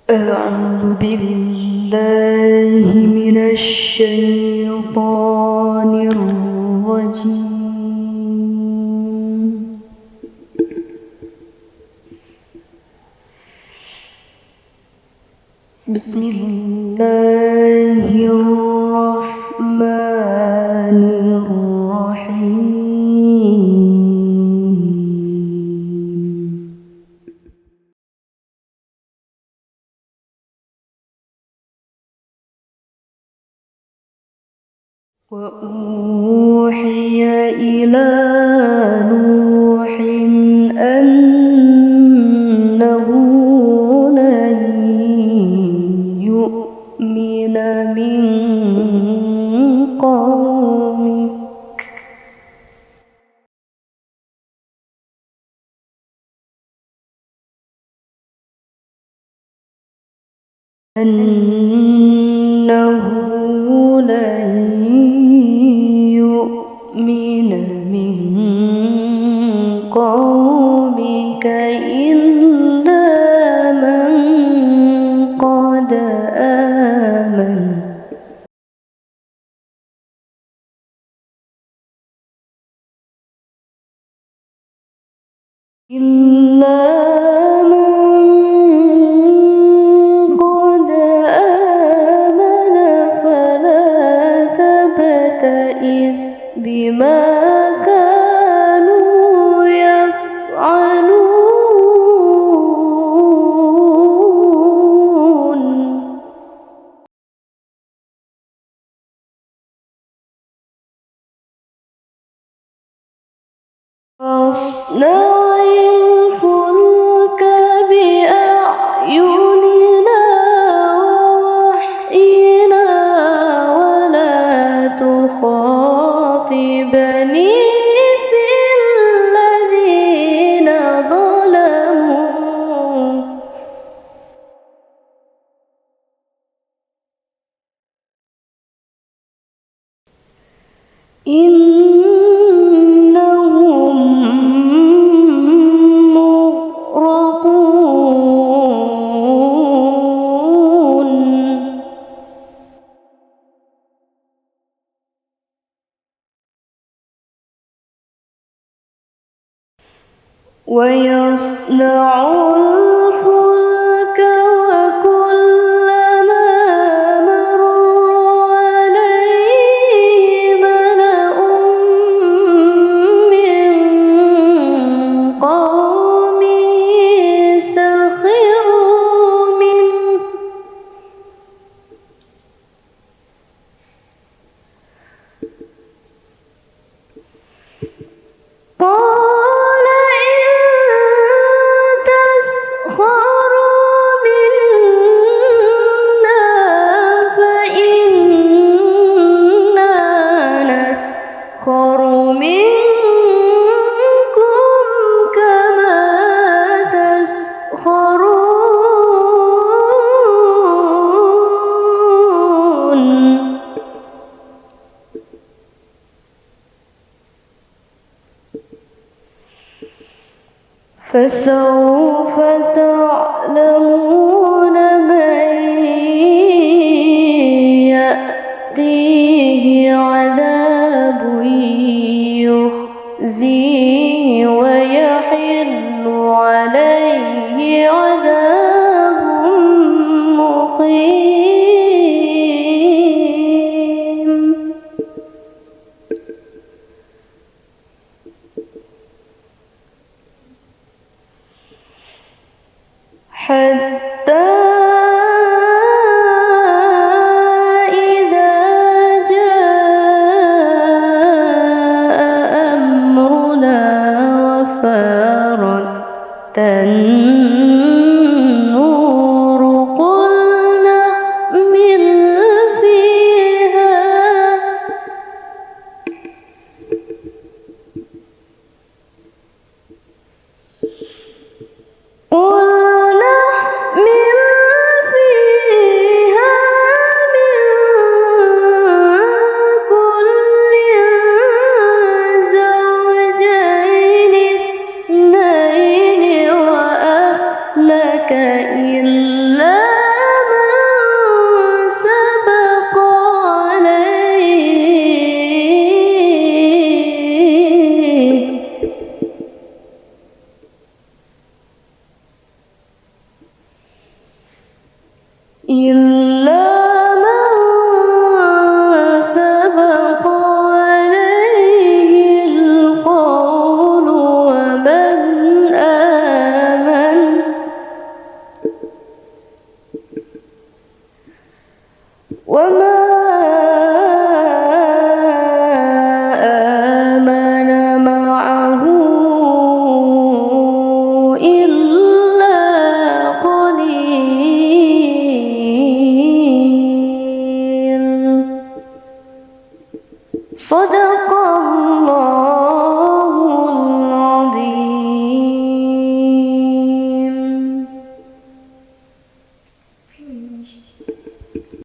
أعوذ بالله من الشيطان الرجيم. بسم الله الرحمن الرحيم. وأوحي إلى نوح أنه لن يؤمن من قومك إلا من قد آمن فلا تبتئس بما كانوا يفعلون فاصنع الفلك بأعيننا ووحينا ولا تخاطبني في الذين ظلموا إنهم مغرقون. ويصنع الفلك وكلما مر عليه ملأ من قومه سخروا منه قال إن تسخروا منا فإنا نسخر منكم كما تسخرون. فسوف تعلمون من يأتيه عذاب يخزيه ويحل عليه عذاب مقيم. حتى إذا جاء أمرنا وما آمن معه إلا قليل. صدق الله.